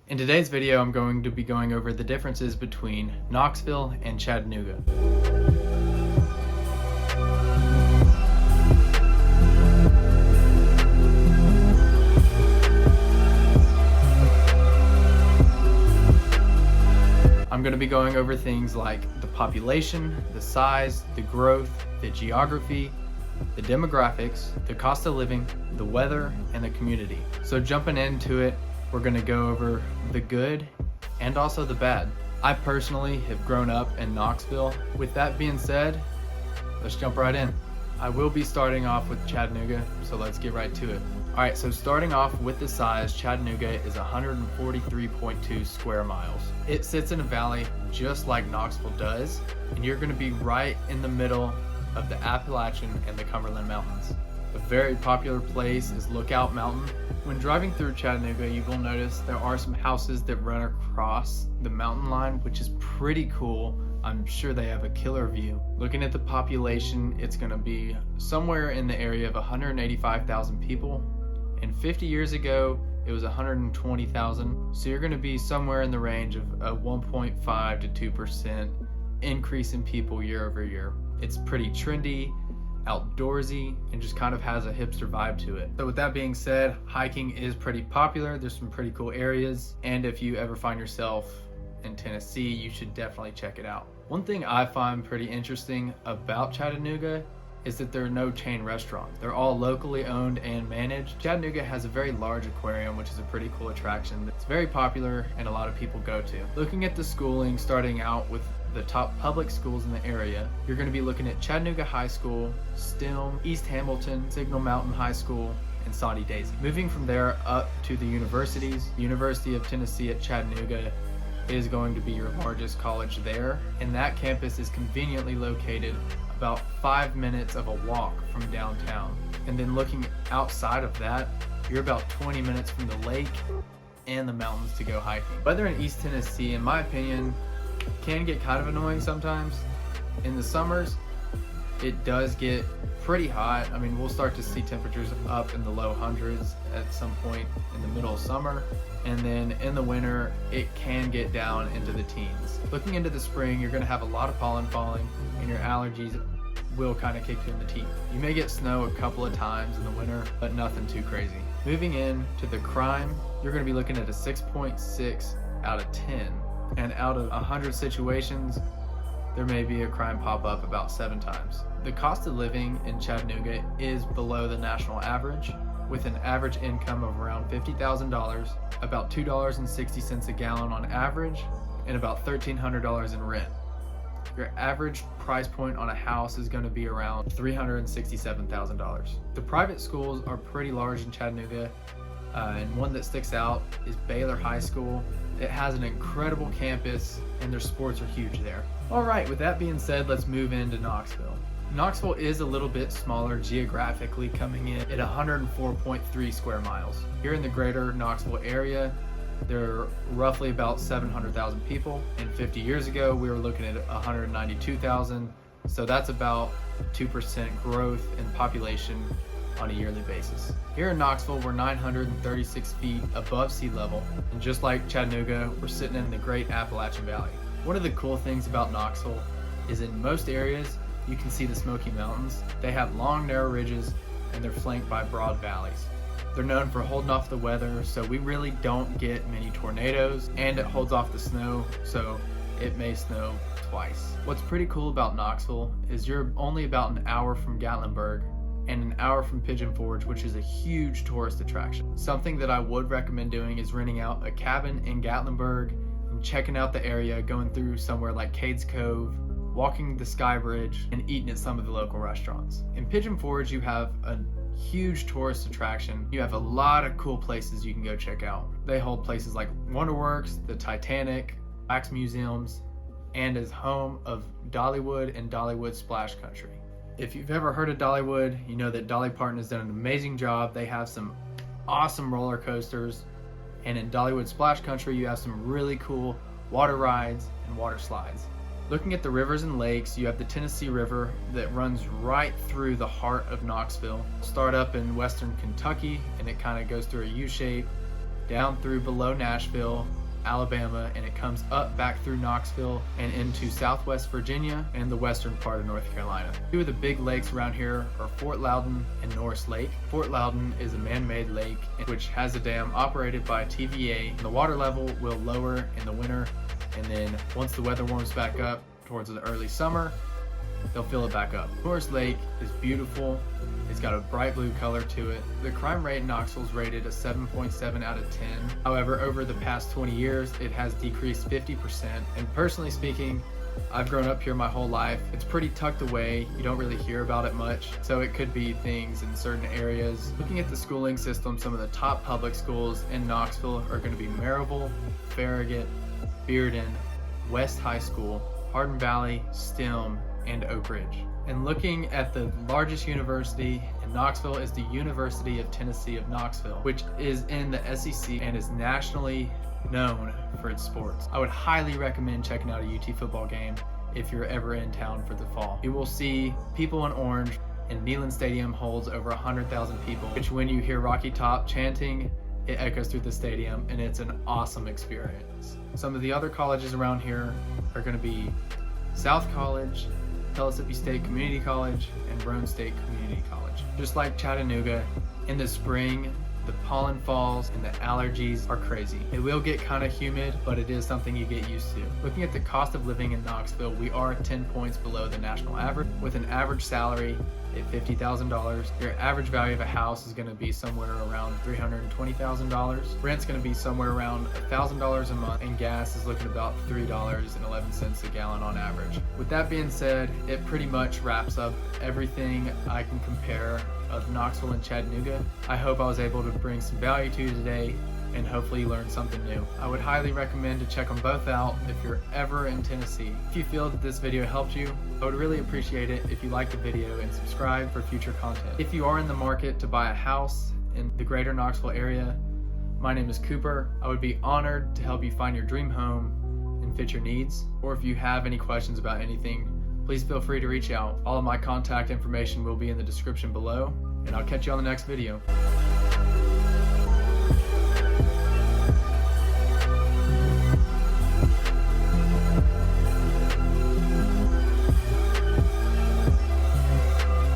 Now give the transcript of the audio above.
In today's video, I'm going to be going over the differences between Knoxville and Chattanooga. I'm going to be going over things like the population, the size, the growth, the geography, the demographics, the cost of living, the weather, and the community. So jumping into it, we're going to go over the good and also the bad. I personally have grown up in Knoxville. With that being said, let's jump right in. I will be starting off with Chattanooga, so let's get right to it. Alright, so starting off with the size, Chattanooga is 143.2 square miles. It sits in a valley just like Knoxville does, and you're going to be right in the middle of the Appalachian and the Cumberland Mountains. A very popular place is Lookout Mountain. When driving through Chattanooga, you will notice there are some houses that run across the mountain line, which is pretty cool. I'm sure they have a killer view. Looking at the population, it's going to be somewhere in the area of 185,000 people. And 50 years ago, it was 120,000. So you're going to be somewhere in the range of a 1.5 to 2% increase in people year over year. It's pretty trendy, outdoorsy, and just kind of has a hipster vibe to it. So with that being said, hiking is pretty popular. There's some pretty cool areas, and if you ever find yourself in Tennessee, you should definitely check it out. One thing I find pretty interesting about Chattanooga is that there are no chain restaurants. They're all locally owned and managed. Chattanooga has a very large aquarium, which is a pretty cool attraction that's very popular and a lot of people go to. Looking at the schooling, starting out with the top public schools in the area, you're going to be looking at Chattanooga High School, STEM, East Hamilton, Signal Mountain High School, and Soddy Daisy. Moving from there up to the universities, University of Tennessee at Chattanooga is going to be your largest college there, and that campus is conveniently located about 5 minutes of a walk from downtown. And then looking outside of that, you're about 20 minutes from the lake and the mountains to go hiking. Weather in East Tennessee, in my opinion, can get kind of annoying sometimes. In the summers, it does get pretty hot. I mean, we'll start to see temperatures up in the low hundreds at some point in the middle of summer. And then in the winter, it can get down into the teens. Looking into the spring, you're gonna have a lot of pollen falling and your allergies will kind of kick you in the teeth. You may get snow a couple of times in the winter, but nothing too crazy. Moving in to the crime, you're gonna be looking at a 6.6 out of 10. And out of 100 situations, there may be a crime pop up about 7 times. The cost of living in Chattanooga is below the national average, with an average income of around $50,000, about $2.60 a gallon on average, and about $1,300 in rent. Your average price point on a house is going to be around $367,000. The private schools are pretty large in Chattanooga, and one that sticks out is Baylor High School. It has an incredible campus and their sports are huge there. Alright, with that being said, let's move into Knoxville. Knoxville is a little bit smaller geographically, coming in at 104.3 square miles. Here in the greater Knoxville area, there are roughly about 700,000 people, and 50 years ago we were looking at 192,000, so that's about 2% growth in population on a yearly basis. Here in Knoxville, we're 936 feet above sea level, and just like Chattanooga, we're sitting in the Great Appalachian Valley. One of the cool things about Knoxville is in most areas, you can see the Smoky Mountains. They have long, narrow ridges, and they're flanked by broad valleys. They're known for holding off the weather, so we really don't get many tornadoes, and it holds off the snow, so it may snow twice. What's pretty cool about Knoxville is you're only about an hour from Gatlinburg and an hour from Pigeon Forge, which is a huge tourist attraction. Something that I would recommend doing is renting out a cabin in Gatlinburg and checking out the area, going through somewhere like Cades Cove, walking the Sky Bridge, and eating at some of the local restaurants. In Pigeon Forge, you have a huge tourist attraction. You have a lot of cool places you can go check out. They hold places like Wonderworks, the Titanic, wax museums, and is home of Dollywood and Dollywood Splash Country. If you've ever heard of Dollywood, you know that Dolly Parton has done an amazing job. They have some awesome roller coasters, and in Dollywood Splash Country, you have some really cool water rides and water slides. Looking at the rivers and lakes, you have the Tennessee River that runs right through the heart of Knoxville. Start up in western Kentucky, and it kind of goes through a U shape, down through below Nashville, Alabama, and it comes up back through Knoxville and into southwest Virginia and the western part of North Carolina. Two of the big lakes around here are Fort Loudon and Norris Lake. Fort Loudon is a man-made lake which has a dam operated by TVA. The water level will lower in the winter, and then once the weather warms back up towards the early summer, they'll fill it back up. Norris Lake is beautiful. It's got a bright blue color to it. The crime rate in Knoxville is rated a 7.7 out of 10. However, over the past 20 years, it has decreased 50%. And personally speaking, I've grown up here my whole life. It's pretty tucked away. You don't really hear about it much. So it could be things in certain areas. Looking at the schooling system, some of the top public schools in Knoxville are going to be Maryville, Farragut, Bearden, West High School, Hardin Valley, STEM, and Oak Ridge. And looking at the largest university in Knoxville is the University of Tennessee of Knoxville, which is in the SEC and is nationally known for its sports. I would highly recommend checking out a UT football game if you're ever in town for the fall. You will see people in orange, and Neyland Stadium holds over 100,000 people, which when you hear Rocky Top chanting, it echoes through the stadium, and it's an awesome experience. Some of the other colleges around here are going to be South College, Pellissippi State Community College, and Roane State Community College. Just like Chattanooga, in the spring, the pollen falls and the allergies are crazy. It will get kind of humid, but it is something you get used to. Looking at the cost of living in Knoxville, we are 10 points below the national average. With an average salary at $50,000, your average value of a house is going to be somewhere around $320,000. Rent's going to be somewhere around $1,000 a month, and gas is looking about $3.11 a gallon on average. With that being said, it pretty much wraps up everything I can compare of Knoxville and Chattanooga. I hope I was able to bring some value to you today and hopefully you learned something new. I would highly recommend to check them both out if you're ever in Tennessee. If you feel that this video helped you, I would really appreciate it if you liked the video and subscribe for future content. If you are in the market to buy a house in the greater Knoxville area, my name is Cooper. I would be honored to help you find your dream home and fit your needs. Or if you have any questions about anything, please feel free to reach out. All of my contact information will be in the description below, and I'll catch you on the next video.